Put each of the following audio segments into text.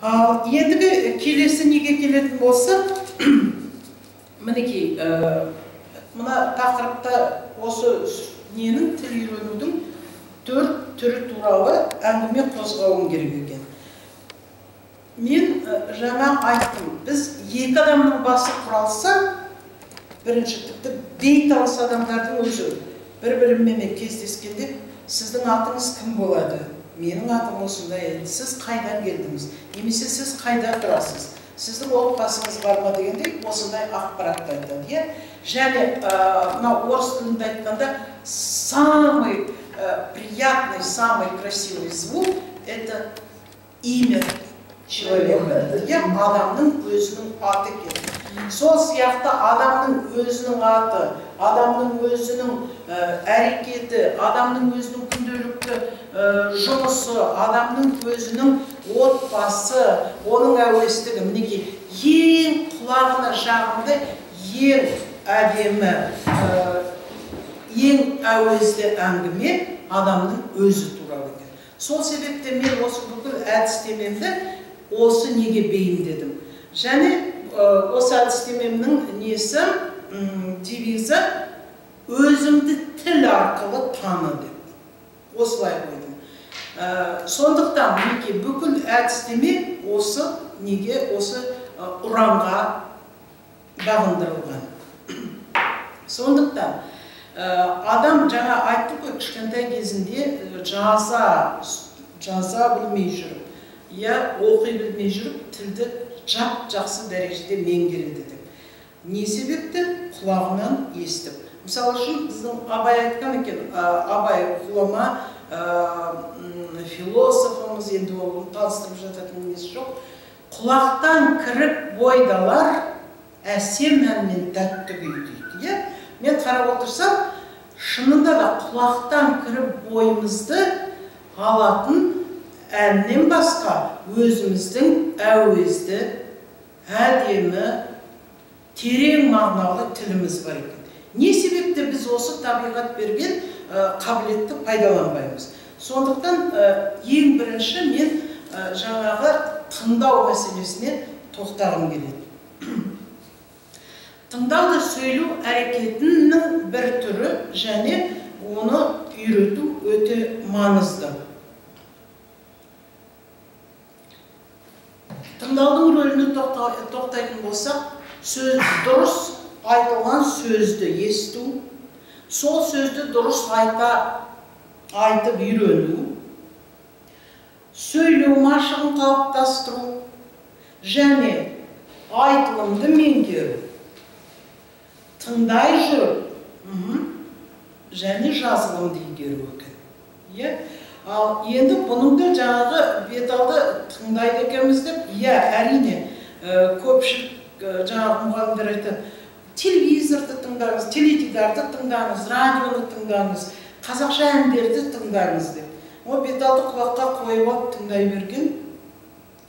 Ендігі келесі неге келетін болса, мінекей, мына тақырыпта осы ненің тіл үйренудің 4 түрі туралы әңгіме қозғауым керек екен. Мен жаңа айттым, біз 2 адамның басы құралса, бірінші тіпті бейтаныс адамдардың өзі бір-бірімен кездескенде сіздің атыңыз кім болады? Менің атым осындай, сіз қайдан келдіңіз? Немесе сіз қайда тұрасыз? Сіздің отбасыңыз бар ма дегендей осындай ақпаратты айтады. Және орыс тілінде айтқанда самый приятный, самый красивый звук – это имя человека. Адамның өзінің аты екен. Сол сияқты адамның өзінің аты, адамның өзінің әрекеті, адамның өзінің күнделікті жұмысы, адамның өзінің отбасы, оның әуестігі, мінекей, ең құлағына жағымды, ең әдемі, ең әуезді әңгіме адамның өзі туралы екен. Сол себепте мен осы бүкіл әдістемемді осы неге бейімдедім. Және осы әдістемемнің несі, девизі өзіңді тіл арқылы таны деп. Осылай қойдым. Сондықтан неге бүкіл әдістеме осы неге осы ұранға бағындырылған. Сондықтан адам жаңа айтты ғой, кішкентай кезінде жаза білмей жүріп, оқи білмей жүріп, тілді жақсы дәрежеде меңгереді деп. Не себепті? Құлағынан естіп. Мысалы үшін біздің Абай айтқан екен, Абай ғұлама, философымыз, енді ол таныстырып жататын несі жоқ. Құлақтан кіріп бойдалар әсем әнмен тәтті күй дейді. Мен қарап отырсам, шынында да құлақтан кіріп бойымызды алатын әннен басқа өзіміздің әуезді, әдемі, терең мағыналы тіліміз бар екен. Не себепті біз осы табиғат берген қабілетті пайдаланбаймыз? Сондықтан ең бірінші мен жаңағы тыңдау мәселесіне тоқтағым келеді. Тыңдау да сөйлеу әрекетінің бір түрі және оны үйрету өте маңызды. Тыңдаудың рөліне тоқтайтын болсақ, дұрыс айтылған сөзді есту, сол сөзді дұрыс айтып үйрену, сөйлеу машығын қалыптастыру және айтылымды меңгеру, тыңдай жүріп және жазылымды игеру екен. Ал енді бұныңды жаңағы беталды тыңдайды екенбіз деп, әрине, көпшілік жаңағы мұғалімдер айтады, телевизорды тыңдаңыз, теледидарды тыңдаңыз, радионы тыңдаңыз, қазақша әндерді тыңдаңыз деп. О беталды құлаққа қойып алып тыңдай берген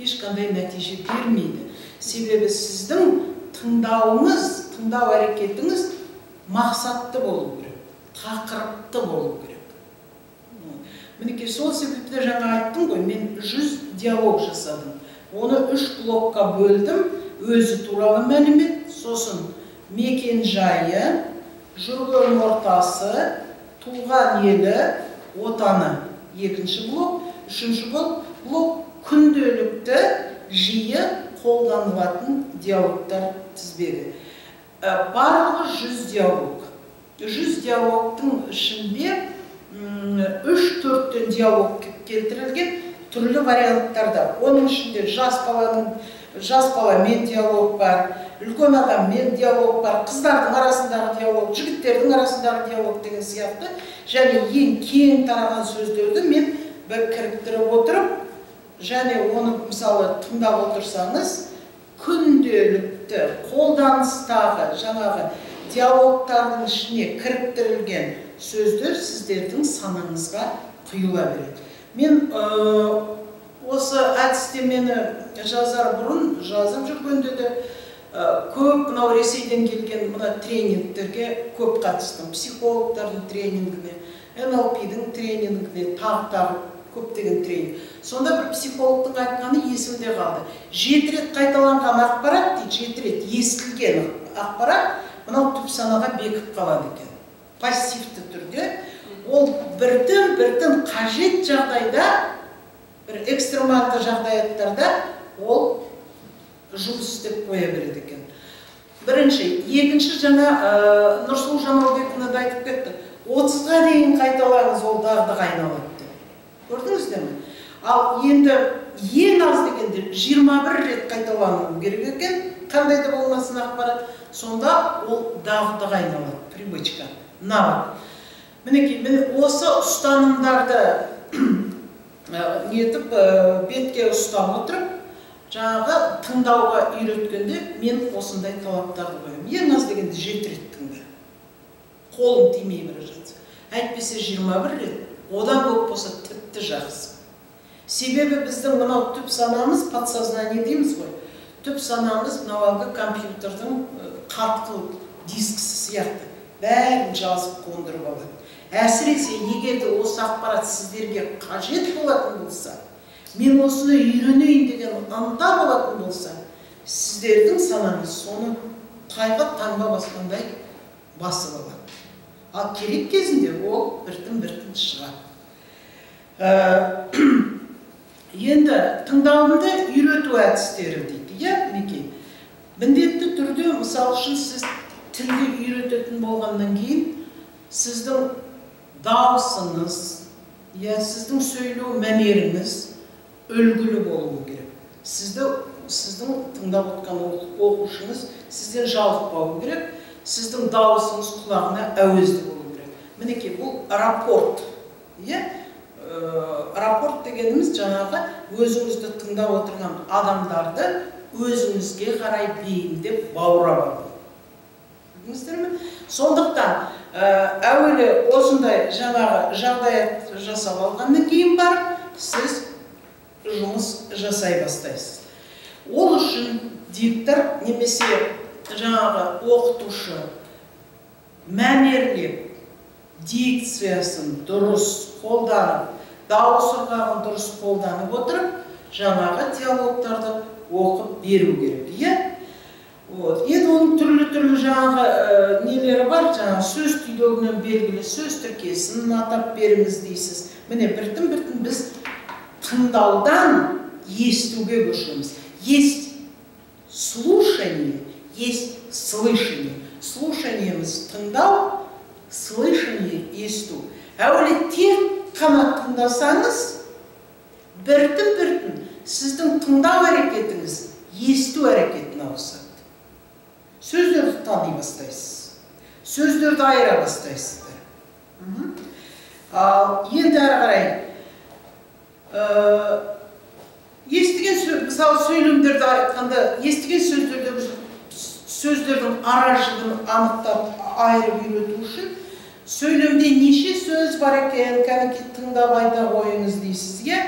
ешқандай нәтиже бермейді. Себебі сіздің тыңдауыңыз, тыңдау әрекетіңіз мақсатты болу керек, тақырыпты болу керек. Мінекей, сол себепті жаңа айттым ғой, мен 100 диалог жасадым. Оны 3 блокқа бөлдім. Өзі туралы мәлімет, сосын мекен жайы, жүрген ортасы, туған елі, отаны. 2-ші блок. 3-ші блок күнделікті жиі қолданылатын диалогтар тізбегі. Барлығы 100 диалог. 100 диалогтың ішінде 3-4 диалог келтірілген түрлі варианттарда. Оның ішінде жас баламен диалог бар, үлкен адаммен диалог бар, қыздардың арасындағы диалог, жігіттердің арасындағы диалог деген сияқты. Және ең кең тараған сөздерді мен бір кіріктіріп отырып, және оны мысалы тыңдап отырсаңыз, күнделікті қолданыстағы жаңағы диалогтардың ішіне кіріктірілген сөздер сіздердің санаңызға құйыла береді. Мен осы әдістемені жазар бұрын жазып жүргенде де көп мынау Ресейден келген мына тренингтерге көп қатыстым. Психологтардың тренингіне, НЛП-дің тренингіне, тағы көптеген тренинг. Сонда бір психологтың айтқаны есімде қалды. 7 рет қайталанған ақпарат дейді, 7 рет естілген ақпарат мынау түп санаға бекіп қалады екен. Пассивті түрде ол біртін қажет жағдайда, бір экстремалды жағдаяттарда ол жұмыс істеп қоя береді екен. Бірінші, екінші жаңа Нұрсұлу Жамалбекова да айтып кетті. 30-ға дейін қайталаңыз, ол дағдыға айналады. Көрдіңіздер ме? Ал енді ең аз дегенде 21 рет қайталану керек екен, қандай да болмасын ақпарат, сонда ол дағдыға айналады, привычка, навык. Мінекей, осы ұстанымдарды бетке ұстап отырып, жаңағы тыңдауға үйреткенде мен осындай талаптарды қоямын. Ең аз дегенде 7 рет тыңда. Қолым тимей бара жатса. Әйтпесе 21 рет, одан көп болса тіпті жақсы. Себебі біздің мынау түп санамыз, подсознание дейміз ғой. Түп санамыз мынау компьютердің қатқыл дискісі сияқты. Бәрін жазып қондырып алады. Әсіресе егерде осы ақпарат сіздерге қажет болатын болса, мен осыны үйренейін деген ынта болатын болса, сіздердің санаңыз соны тайға таңба басқандай басып алады. Ал керек кезінде ол біртін шығады. Енді тыңдауды үйрету әдістері дейді, мінекей. Міндетті түрде, мысалы үшін сіз тілді үйрететін болғаннан кейін, сіздің дауысыңыз, сіздің сөйлеу мәнеріңіз үлгілі болуы керек. Сіздің тыңдап отқан оқушыңыз сізден жалықпауы керек, сіздің дауысыңыз құлағына әуезді болуы керек. Мінекей, бұл рапорт. Рапорт дегеніміз жаңағы өзіңізді тыңдап отырған адамдарды өзіңізге қарай бейімдеп баурап алу. Білдіңіздер ме? Сондықтан әуелі осындай жаңағы жағдаят жасап алғаннан кейін барып, сіз жұмыс жасай бастайсыз. Ол үшін диктор немесе жаңағы оқытушы мәнерлеп, дикциясын дұрыс қолданып, дауыс ырғағын дұрыс қолданып отырып, жаңағы диалогтарды оқып беру керек. Енді оның түрлі жаңағы нелері бар, жаңағы сөз түйдегінен белгілі сөз тіркесін атап беріңіз дейсіз. Міне біртін біз тыңдаудан естуге көшеміз. Есть слушание, есть слышание. Слушаниеміз тыңдау, слышание есту. Әуелі тек қана тыңдасаңыз, біртін сіздің тыңдау әрекетіңіз есту әрекетіне ауысады. Сөздерді тани бастайсыз. Сөздерді айыра бастайсыздар. Енді әрі қарай. Естіген сөз, мысалы сөйлемдерді айтқанда, естіген сөздердің аражығын анықтап айырып үйрету үшін, сөйлемде неше сөз бар екен, кәнеке тыңдап айта қойыңыз дейсізге.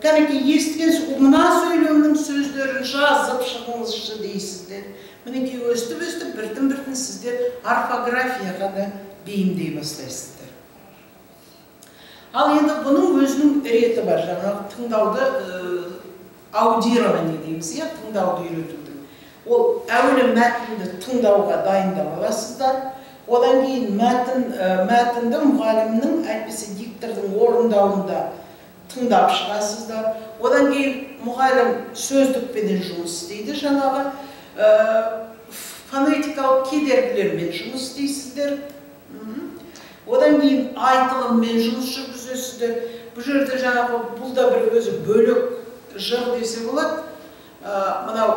Кәнеке естіген мына сөйлемнің сөздерін жазып шығыңызшы дейсіздер. Мінекей өстіп біртін сіздер орфографияға да бейімдей бастайсыздар. Ал енді бұның өзінің реті бар, жаңағы тыңдауды аудирование дейміз, тыңдауды үйретудің. Ол әуелі мәтінді тыңдауға дайындап аласыздар, одан кейін мәтінді мұғалімнің, әйтпесе диктордың орындауында тыңдап шығасыздар. Одан кейін мұғалім сөздікпенен жұмыс істейді, жаңағы фонетикалық кедергілермен жұмыс істейсіздер. Одан кейін айтылыммен жұмыс жүргізесіздер. Бұл жерде жаңағы бұл да бір өзі бөлек жыр десе болады. Мынау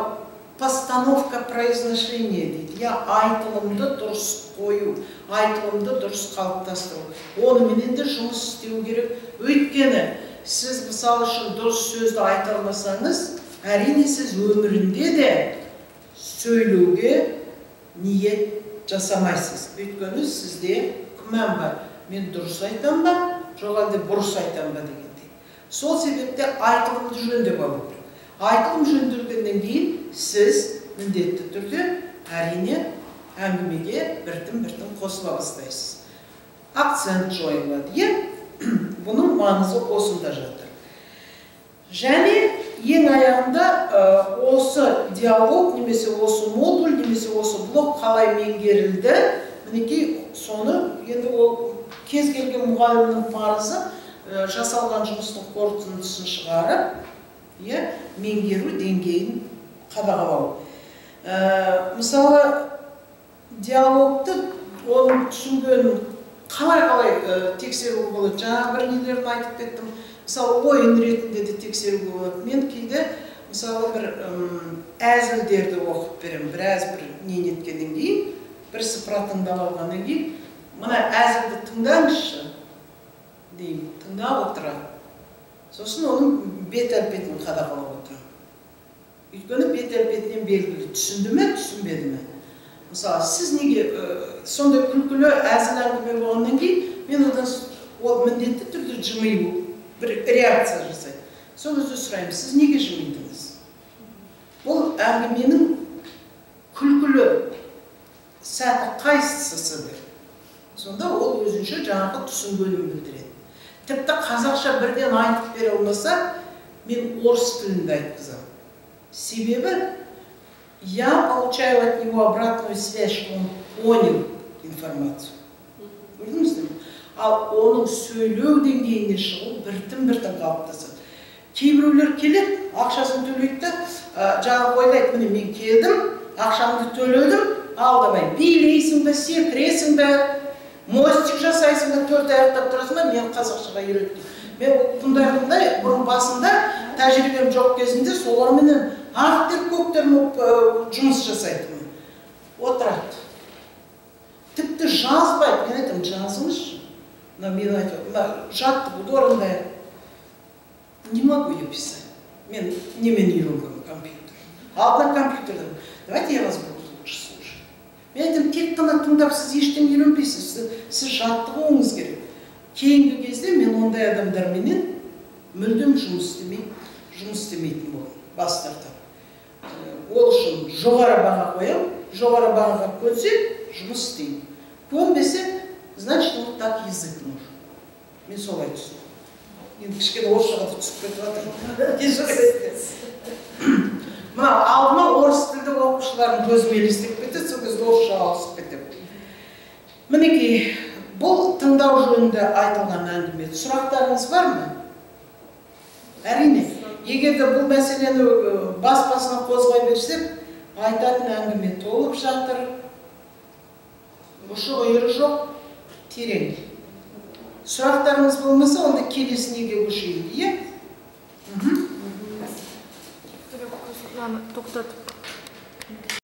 постановка произношения дейді. Айтылымды дұрыс қою, айтылымды дұрыс қалыптастыру. Онымен де жұмыс істеу керек. Өйткені сіз мысалы үшін дұрыс сөзді айта алмасаңыз, әрине сіз өмірінде де сөйлеуге ниет жасамайсыз. Өйткені сізде күмән бар. Мен дұрыс айтам ба, жоқ әлде бұрыс айтам ба дегендей. Сол себепте айтылымды жөндеп алу керек. Айтылым жөнделгеннен кейін сіз міндетті түрде әрине әңгімеге біртін қосыла бастайсыз. Акцент жойылады. Бұның маңызы осында жатыр. Және ең аяғында осы диалог, немесе осы модуль, немесе осы блок қалай меңгерілді, мінекей соны енді ол кез келген мұғалімнің парызы жасалған жұмыстың қорытындысын шығарып, меңгеру деңгейін қадағалау. Мысалы, диалогты оның түсінгенін қалай тексеруге болады. Жаңа бір нелерін айтып кеттім. Мысалы, ойын ретінде де тексеруге болады. Мен кейде, мысалы, бір әзілдерді оқып берем, біраз бір нен еткеннен кейін, бір сыпыра тыңдап алғаннан кейін, мына әзілді тыңдаңызшы деймін, тыңдап отырады. Сосын оның бет әлпетін қадағалап отырады. Өйткені бет әлпетінен белгілі, түсінді ме, түсінбеді ме? Мысалы, сіз неге сондай күлкілі әзіл әңгіме болғаннан кейін, мен одан ол міндетті түрде жымию, бір реакция жасайды. Сол кезде сұраймын, сіз неге жымидыңыз? Бұл әңгіменің күлкілі сәті қайсысы бір? Сонда ол өзінше жаңағы түсінгенін білдіреді. Тіпті қазақша бірден айтып бере алмаса, мен орыс тілінде айтқызамын. Себебі, я получаю от него обратную связь, что он понял информацию. Көрдіңіз бе? Ал оның сөйлеу деңгейіне шығу біртін-біртін қалыптасады. Кейбіреулер келеді, ақшасын төлейді, жаңа ойлайды, міне мен келдім, ақшамды төледім, алдамай билейсің бе, секіресің бе, мостик жасайсың бе, төрт аяқтап тұрасың ба, мен қазақшаға үйреттім. Мен бұндайдың бұрын басында тәжірибем жоқ кезінде соларменен ақтер көктер жұмыс жасайтын. Отырады. Тіпті жазбайды. Мен айтам, жазыңызшы. Мен айтам, жаттығуды орындайын. Не могу я писать. Мен немен үйренгенмін компьютер. Алдына компьютерден. Давайте я вас буду лучше слушать. Мен айтам, тек қана тыңдап, сіз ештеңе үйренбейсіз. Сіз жаттығуыңыз керек. Кейінгі кезде мен ондай адамдарменен мүлдем жұмыс істемейтін болдым. Бас тартам. Ол үшін жоғары баға қоям, жоғары бағаға көнсе, жұмыс істеймін. Көнбесе, значит, вот так язык нужен. Мен солай түсіндім. Енді кішкене орысшаға түсіп кетіп жатыр. Мына алдыма орыс тілді оқушылардың көзім елестеп кетеді, сол кезде орысшаға ауысып кетеді. Мінекей, бұл тыңдау жөнінде айтылған әңгіме. Сұрақтарыңыз бар ма? Әрине. Егерде бұл мәселені бас-басына қозғай берсек, айтатын әңгіме толып жатыр, ұшы ойыры жоқ, терең. Сұрақтарыңыз болмаса, онда келесінеге көшейік, е? Тоқтатып